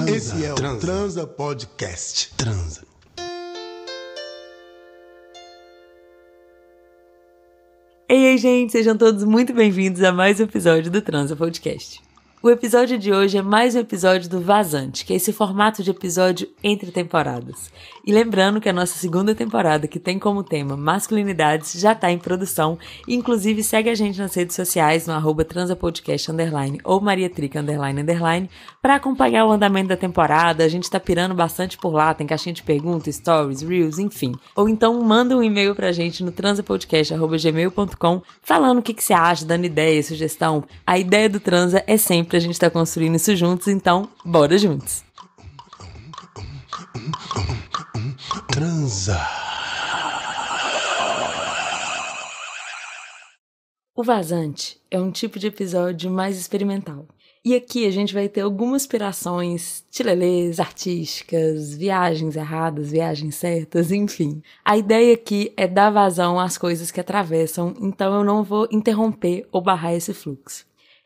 Esse é o Transa Podcast. Ei, gente, sejam todos muito bem-vindos a mais um episódio do Transa Podcast. O episódio de hoje é mais um episódio do Vazante, que é esse formato de episódio entre temporadas. E lembrando que a nossa segunda temporada, que tem como tema masculinidades, já está em produção. E, inclusive, segue a gente nas redes sociais, no @transapodcast_ ou mariatrica__ para acompanhar o andamento da temporada. A gente tá pirando bastante por lá, tem caixinha de perguntas, stories, reels, enfim. Ou então manda um e-mail pra gente no transapodcast@gmail.com falando o que você acha, dando ideia, sugestão. A ideia do Transa é sempre a gente tá construindo isso juntos, então bora juntos. Transa. O Vazante é um tipo de episódio mais experimental. E aqui a gente vai ter algumas inspirações tilelês, artísticas, viagens erradas, viagens certas, enfim. A ideia aqui é dar vazão às coisas que atravessam, então eu não vou interromper ou barrar esse fluxo.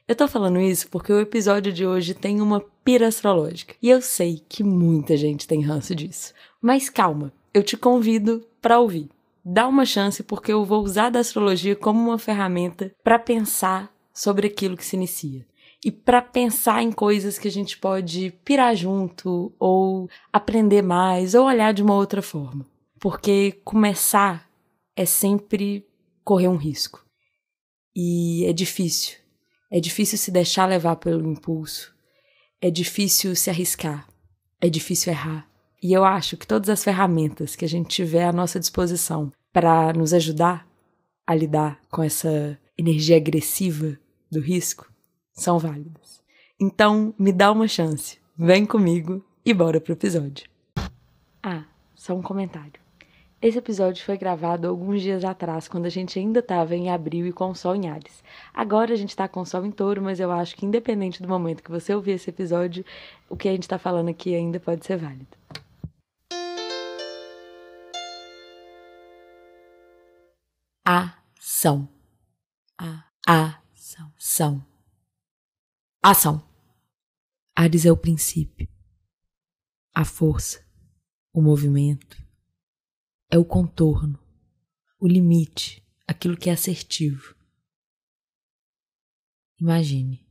Eu tô falando isso porque o episódio de hoje tem uma pira astrológica. E eu sei que muita gente tem ranço disso. Mas calma, eu te convido pra ouvir. Dá uma chance porque eu vou usar da astrologia como uma ferramenta pra pensar sobre aquilo que se inicia. E para pensar em coisas que a gente pode pirar junto, ou aprender mais, ou olhar de uma outra forma. Porque começar é sempre correr um risco. E é difícil. É difícil se deixar levar pelo impulso. É difícil se arriscar. É difícil errar. E eu acho que todas as ferramentas que a gente tiver à nossa disposição para nos ajudar a lidar com essa energia agressiva do risco são válidas. Então, me dá uma chance. Vem comigo e bora pro episódio. Só um comentário. Esse episódio foi gravado alguns dias atrás, quando a gente ainda estava em abril e com o sol em Áries. Agora a gente está com o sol em Touro, mas eu acho que independente do momento que você ouvir esse episódio, o que a gente está falando aqui ainda pode ser válido. Ação. Ação. Áries é o princípio, a força, o movimento, é o contorno, o limite, aquilo que é assertivo. Imagine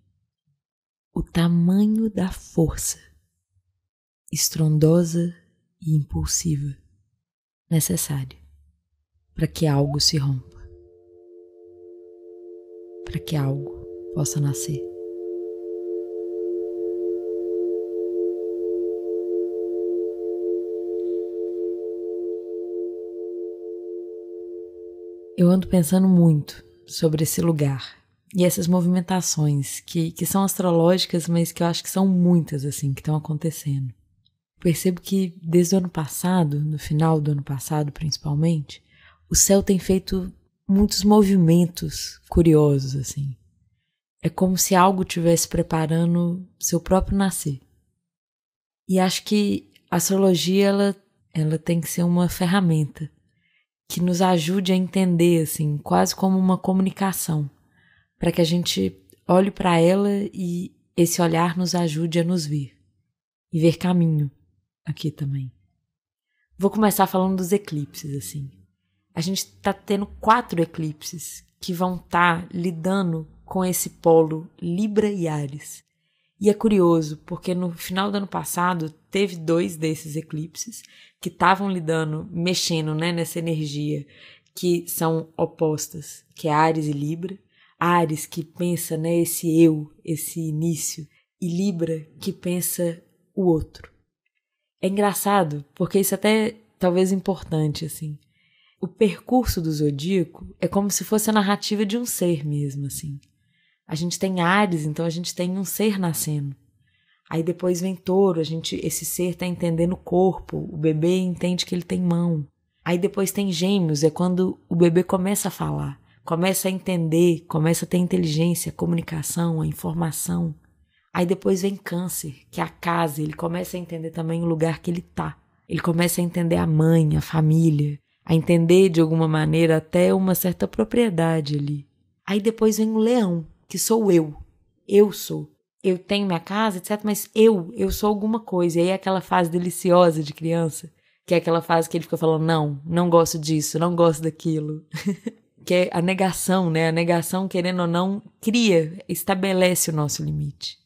o tamanho da força estrondosa e impulsiva necessária para que algo se rompa, para que algo possa nascer. Eu ando pensando muito sobre esse lugar e essas movimentações que são astrológicas, mas que eu acho que são muitas, assim, que estão acontecendo. Percebo que desde o ano passado, no final do ano passado principalmente, o céu tem feito muitos movimentos curiosos, assim. É como se algo estivesse preparando seu próprio nascer. E acho que a astrologia, ela tem que ser uma ferramenta que nos ajude a entender, assim, quase como uma comunicação, para que a gente olhe para ela e esse olhar nos ajude a nos ver e ver caminho aqui também. Vou começar falando dos eclipses, assim. A gente está tendo 4 eclipses que vão estar lidando com esse polo Libra e Áries. E é curioso, porque no final do ano passado teve 2 desses eclipses que estavam lidando, mexendo, né, nessa energia que são opostas, que é Áries e Libra. Áries que pensa, né, esse eu, esse início, e Libra que pensa o outro. É engraçado, porque isso até talvez importante, assim. O percurso do zodíaco é como se fosse a narrativa de um ser mesmo, assim. A gente tem Áries, então a gente tem um ser nascendo. Aí depois vem Touro, esse ser está entendendo o corpo, o bebê entende que ele tem mão. Aí depois tem Gêmeos, é quando o bebê começa a falar, começa a entender, começa a ter inteligência, a comunicação, a informação. Aí depois vem Câncer, que é a casa, ele começa a entender também o lugar que ele tá. Ele começa a entender a mãe, a família, a entender de alguma maneira até uma certa propriedade ali. Aí depois vem o leão, que sou eu. Eu sou. Eu tenho minha casa, etc. Mas eu sou alguma coisa. E aí é aquela fase deliciosa de criança, que é aquela fase que ele fica falando, não gosto disso, não gosto daquilo. Que é a negação, né? A negação, querendo ou não, estabelece o nosso limite.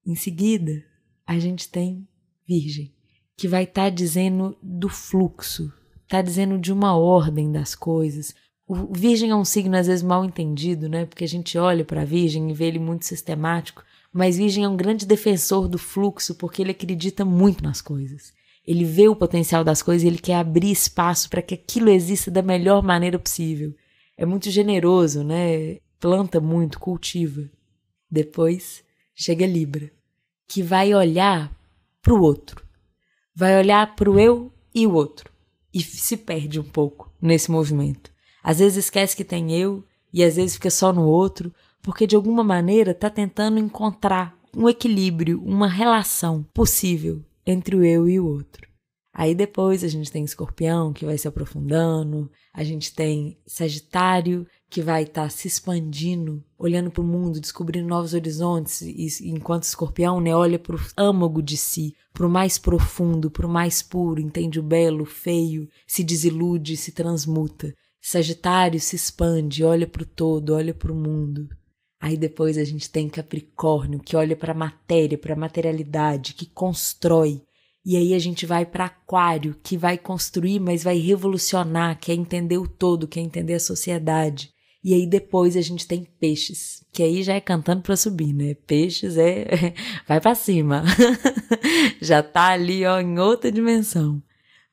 Em seguida, a gente tem Virgem, que vai estar dizendo do fluxo, está dizendo de uma ordem das coisas. O Virgem é um signo às vezes mal entendido, né? Porque a gente olha para a Virgem e vê ele muito sistemático, mas Virgem é um grande defensor do fluxo porque ele acredita muito nas coisas. Ele vê o potencial das coisas e ele quer abrir espaço para que aquilo exista da melhor maneira possível. É muito generoso, né? Planta muito, cultiva. Depois chega Libra, que vai olhar para o outro. Vai olhar para o eu e o outro. E se perde um pouco nesse movimento. Às vezes esquece que tem eu e às vezes fica só no outro, porque de alguma maneira está tentando encontrar um equilíbrio, uma relação possível entre o eu e o outro. Aí depois a gente tem Escorpião, que vai se aprofundando, a gente tem Sagitário, que vai estar se expandindo, olhando para o mundo, descobrindo novos horizontes, e enquanto Escorpião, né, olha para o âmago de si, para o mais profundo, para o mais puro, entende o belo, o feio, se desilude, se transmuta. Sagitário se expande, olha para o todo, olha para o mundo. Aí depois a gente tem Capricórnio, que olha para a matéria, para a materialidade, que constrói. E aí a gente vai para Aquário, que vai construir, mas vai revolucionar, quer entender o todo, quer entender a sociedade. E aí depois a gente tem Peixes, que aí já é cantando para subir, né? Peixes vai para cima. Já tá ali, ó, em outra dimensão.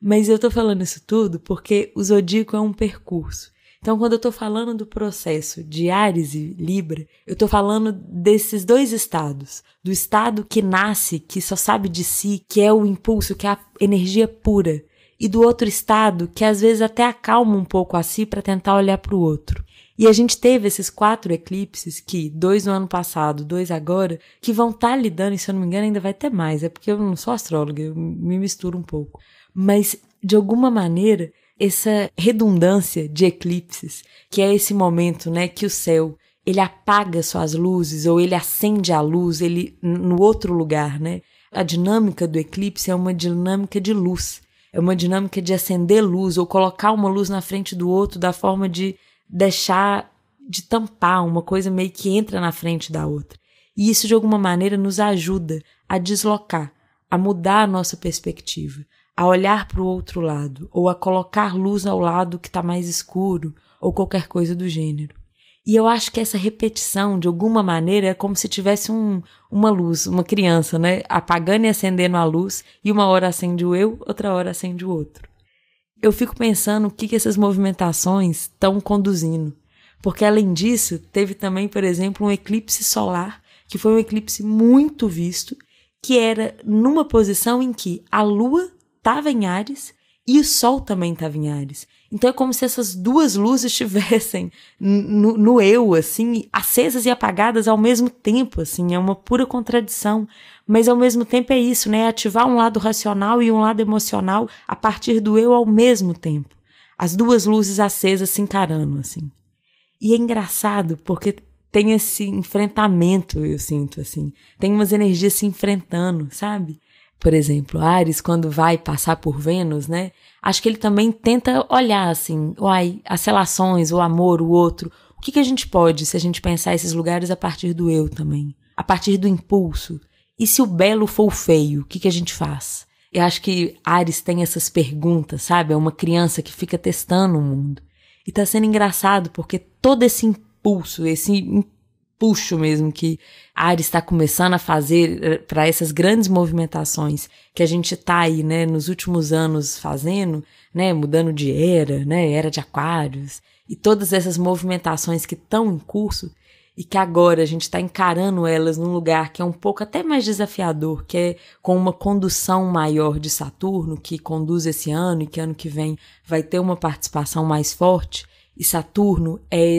Mas eu tô falando isso tudo porque o zodíaco é um percurso. Então, quando eu tô falando do processo de Áries e Libra, eu tô falando desses dois estados. Do estado que nasce, que só sabe de si, que é o impulso, que é a energia pura. E do outro estado, que às vezes até acalma um pouco a si para tentar olhar para o outro. E a gente teve esses 4 eclipses, 2 no ano passado, 2 agora, que vão estar lidando, e se eu não me engano ainda vai ter mais, é porque eu não sou astróloga, eu me misturo um pouco. Mas, de alguma maneira, essa redundância de eclipses, que é esse momento, né, que o céu, ele apaga suas luzes, ou ele acende a luz, ele no outro lugar, né? A dinâmica do eclipse é uma dinâmica de luz, é uma dinâmica de acender luz, ou colocar uma luz na frente do outro, da forma de deixar de tampar, uma coisa meio que entra na frente da outra. E isso, de alguma maneira, nos ajuda a deslocar, a mudar a nossa perspectiva, a olhar para o outro lado, ou a colocar luz ao lado que está mais escuro, ou qualquer coisa do gênero. E eu acho que essa repetição, de alguma maneira, é como se tivesse uma luz, uma criança, né? Apagando e acendendo a luz, e uma hora acende o eu, outra hora acende o outro. Eu fico pensando o que essas movimentações estão conduzindo. Porque, além disso, teve também, por exemplo, um eclipse solar, que foi um eclipse muito visto, que era numa posição em que a Lua estava em Áries e o Sol também estava em Áries. Então é como se essas duas luzes estivessem no eu, assim, acesas e apagadas ao mesmo tempo, assim, é uma pura contradição. Mas ao mesmo tempo é isso, né? Ativar um lado racional e um lado emocional a partir do eu ao mesmo tempo. As duas luzes acesas se encarando, assim. E é engraçado porque tem esse enfrentamento, eu sinto, assim. Tem umas energias se enfrentando, sabe? Por exemplo, Áries, quando vai passar por Vênus, né? Acho que ele também tenta olhar, assim, as relações, o amor, o outro. O que a gente pode, se a gente pensar esses lugares a partir do eu também? A partir do impulso? E se o belo for o feio, o que a gente faz? Eu acho que Áries tem essas perguntas, sabe? É uma criança que fica testando o mundo. E tá sendo engraçado porque todo esse impulso, esse puxo mesmo que Áries está começando a fazer para essas grandes movimentações que a gente tá aí, né, nos últimos anos fazendo, né, mudando de era, né, era de Aquários, e todas essas movimentações que estão em curso e que agora a gente está encarando elas num lugar que é um pouco até mais desafiador, que é com uma condução maior de Saturno, que conduz esse ano e que ano que vem vai ter uma participação mais forte, e Saturno é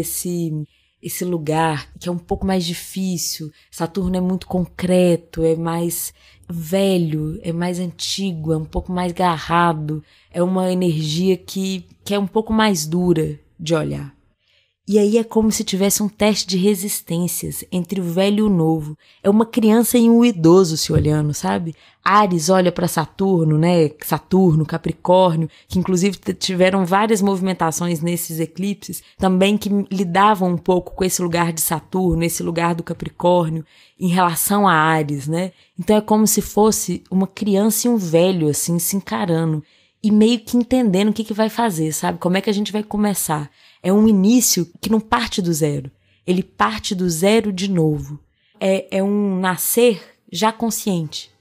esse lugar que é um pouco mais difícil. Saturno é muito concreto, é mais velho, é mais antigo, é um pouco mais garrado, é uma energia que é um pouco mais dura de olhar. E aí é como se tivesse um teste de resistências entre o velho e o novo. É uma criança e um idoso se olhando, sabe? Áries olha para Saturno, né? Saturno, Capricórnio, que inclusive tiveram várias movimentações nesses eclipses, também que lidavam um pouco com esse lugar de Saturno, esse lugar do Capricórnio, em relação a Áries, né? Então é como se fosse uma criança e um velho, assim, se encarando e meio que entendendo o que vai fazer, sabe? Como é que a gente vai começar? É um início que não parte do zero. Ele parte do zero de novo. É um nascer já consciente.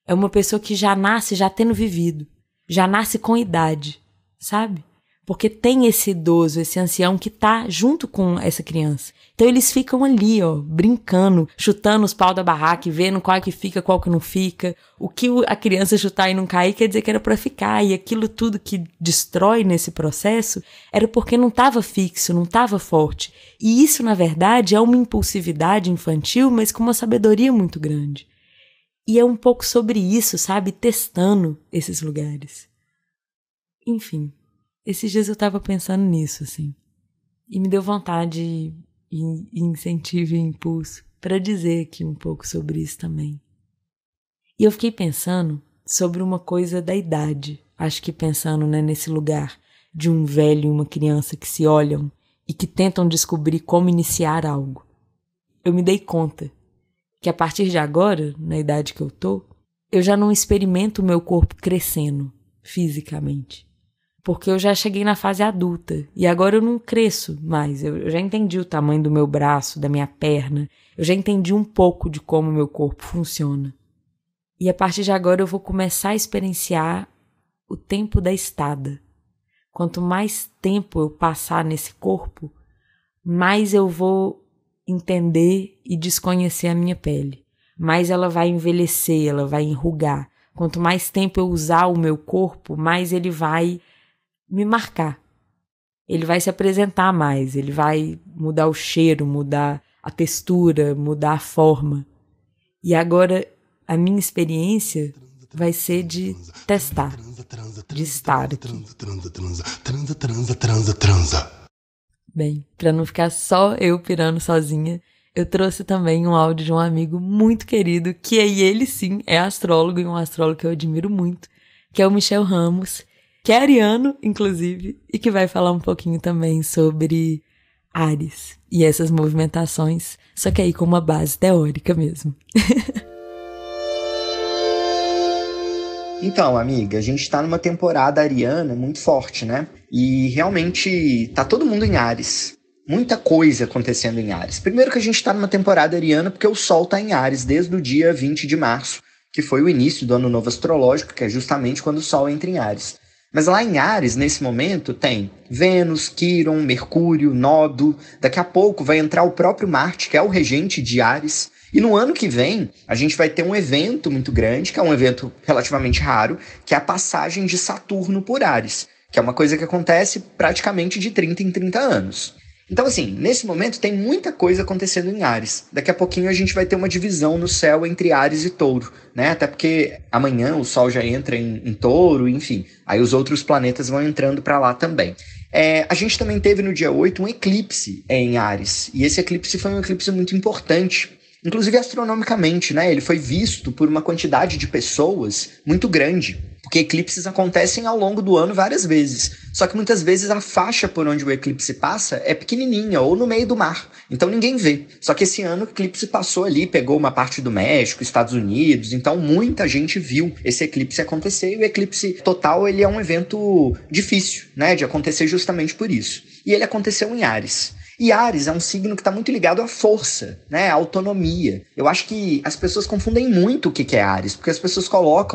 É uma pessoa que já nasce já tendo vivido. Já nasce com idade, sabe? Porque tem esse idoso, esse ancião que tá junto com essa criança. Então eles ficam ali, ó, brincando, chutando os pau da barraca e vendo qual que fica, qual que não fica. O que a criança chutar e não cair quer dizer que era pra ficar. E aquilo tudo que destrói nesse processo era porque não estava fixo, não estava forte. E isso, na verdade, é uma impulsividade infantil, mas com uma sabedoria muito grande. E é um pouco sobre isso, sabe? Testando esses lugares. Enfim. Esses dias eu tava pensando nisso, assim. E me deu vontade e incentivo e impulso para dizer aqui um pouco sobre isso também. E eu fiquei pensando sobre uma coisa da idade. Acho que pensando, né, nesse lugar de um velho e uma criança que se olham e que tentam descobrir como iniciar algo. Eu me dei conta que a partir de agora, na idade que eu tô, eu já não experimento o meu corpo crescendo fisicamente. Porque eu já cheguei na fase adulta e agora eu não cresço mais. Eu já entendi o tamanho do meu braço, da minha perna. Eu já entendi um pouco de como o meu corpo funciona. E a partir de agora eu vou começar a experienciar o tempo da estada. Quanto mais tempo eu passar nesse corpo, mais eu vou entender e desconhecer a minha pele. Mais ela vai envelhecer, ela vai enrugar. Quanto mais tempo eu usar o meu corpo, mais ele vai me marcar. Ele vai se apresentar mais, ele vai mudar o cheiro, mudar a textura, mudar a forma. E agora a minha experiência vai ser de testar, de estar aqui. Bem, para não ficar só eu pirando sozinha, eu trouxe também um áudio de um amigo muito querido, que aí ele sim é astrólogo e um astrólogo que eu admiro muito, que é o Michel Ramos, que é ariano, inclusive, e que vai falar um pouquinho também sobre Áries e essas movimentações, só que aí com uma base teórica mesmo. Então, amiga, a gente tá numa temporada ariana muito forte, né? E realmente tá todo mundo em Áries. Muita coisa acontecendo em Áries. Primeiro que a gente tá numa temporada ariana porque o Sol tá em Áries desde o dia 20 de março, que foi o início do Ano Novo Astrológico, que é justamente quando o Sol entra em Áries. Mas lá em Áries, nesse momento, tem Vênus, Quíron, Mercúrio, Nodo. Daqui a pouco vai entrar o próprio Marte, que é o regente de Áries. E no ano que vem, a gente vai ter um evento muito grande, que é um evento relativamente raro, que é a passagem de Saturno por Áries, que é uma coisa que acontece praticamente de 30 em 30 anos. Então, assim, nesse momento tem muita coisa acontecendo em Áries. Daqui a pouquinho a gente vai ter uma divisão no céu entre Áries e Touro, né? Até porque amanhã o Sol já entra em Touro, enfim. Aí os outros planetas vão entrando para lá também. A gente também teve no dia 8 um eclipse em Áries. E esse eclipse foi um eclipse muito importante. Inclusive astronomicamente, né? Ele foi visto por uma quantidade de pessoas muito grande. Porque eclipses acontecem ao longo do ano várias vezes. Só que muitas vezes a faixa por onde o eclipse passa é pequenininha ou no meio do mar. Então ninguém vê. Só que esse ano o eclipse passou ali, pegou uma parte do México, Estados Unidos. Então muita gente viu esse eclipse acontecer. E o eclipse total ele é um evento difícil, né, de acontecer justamente por isso. E ele aconteceu em Áries. E Áries é um signo que está muito ligado à força, né, à autonomia. Eu acho que as pessoas confundem muito o que é Áries, porque as pessoas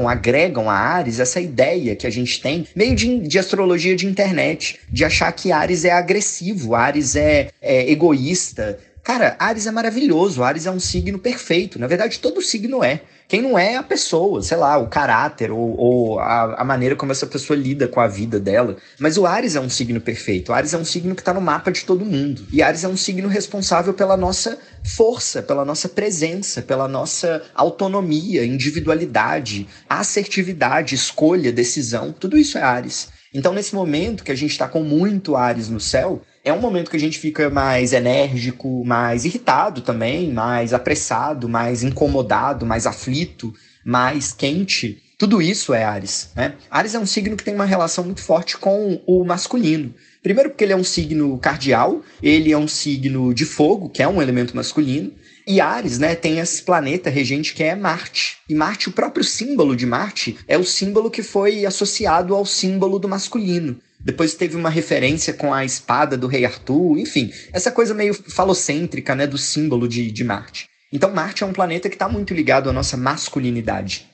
agregam a Áries essa ideia que a gente tem, meio de astrologia de internet, de achar que Áries é agressivo, Áries é egoísta. Cara, Áries é maravilhoso, Áries é um signo perfeito. Na verdade, todo signo é. Quem não é a pessoa, sei lá, o caráter ou a maneira como essa pessoa lida com a vida dela. Mas o Áries é um signo perfeito. O Áries é um signo que está no mapa de todo mundo. E Áries é um signo responsável pela nossa força, pela nossa presença, pela nossa autonomia, individualidade, assertividade, escolha, decisão. Tudo isso é Áries. Então, nesse momento que a gente está com muito Áries no céu, É um momento que a gente fica mais enérgico, mais irritado também, mais apressado, mais incomodado, mais aflito, mais quente. Tudo isso é Áries, né? Áries é um signo que tem uma relação muito forte com o masculino. Primeiro porque ele é um signo cardial, ele é um signo de fogo, que é um elemento masculino. E Áries, né, tem esse planeta regente que é Marte. E Marte, o próprio símbolo de Marte, é o símbolo que foi associado ao símbolo do masculino. Depois teve uma referência com a espada do rei Arthur, enfim, essa coisa meio falocêntrica, né, do símbolo de Marte. Então Marte é um planeta que está muito ligado à nossa masculinidade.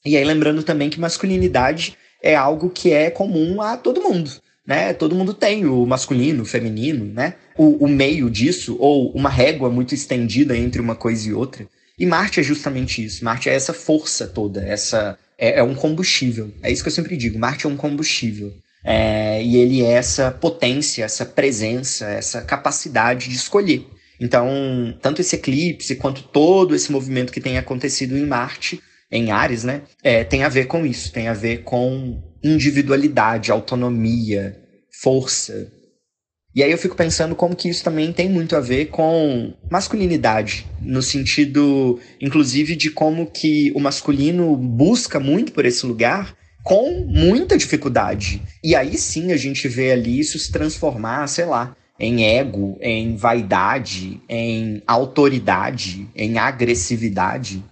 E aí lembrando também que masculinidade é algo que é comum a todo mundo, né? Todo mundo tem o masculino, o feminino, né? O meio disso, ou uma régua muito estendida entre uma coisa e outra. E Marte é justamente isso. Marte é essa força toda, é um combustível. É isso que eu sempre digo, Marte é um combustível. E ele é essa potência, essa presença, essa capacidade de escolher. Então, tanto esse eclipse quanto todo esse movimento que tem acontecido em Marte, em Áries, né, tem a ver com isso, tem a ver com individualidade, autonomia, força. E aí eu fico pensando como que isso também tem muito a ver com masculinidade, no sentido, inclusive, de como que o masculino busca muito por esse lugar com muita dificuldade. E aí sim a gente vê ali isso se transformar, sei lá, em ego, em vaidade, em autoridade, em agressividade.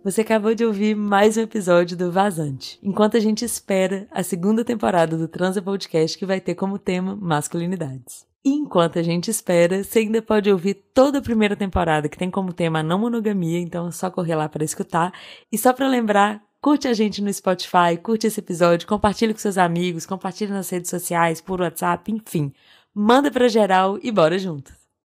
Você acabou de ouvir mais um episódio do Vazante, enquanto a gente espera a segunda temporada do Transa Podcast, que vai ter como tema masculinidades. E enquanto a gente espera, você ainda pode ouvir toda a primeira temporada, que tem como tema a não monogamia, então é só correr lá para escutar. E só para lembrar, curte a gente no Spotify, curte esse episódio, compartilha com seus amigos, compartilha nas redes sociais, por WhatsApp, enfim. Manda pra geral e bora juntos!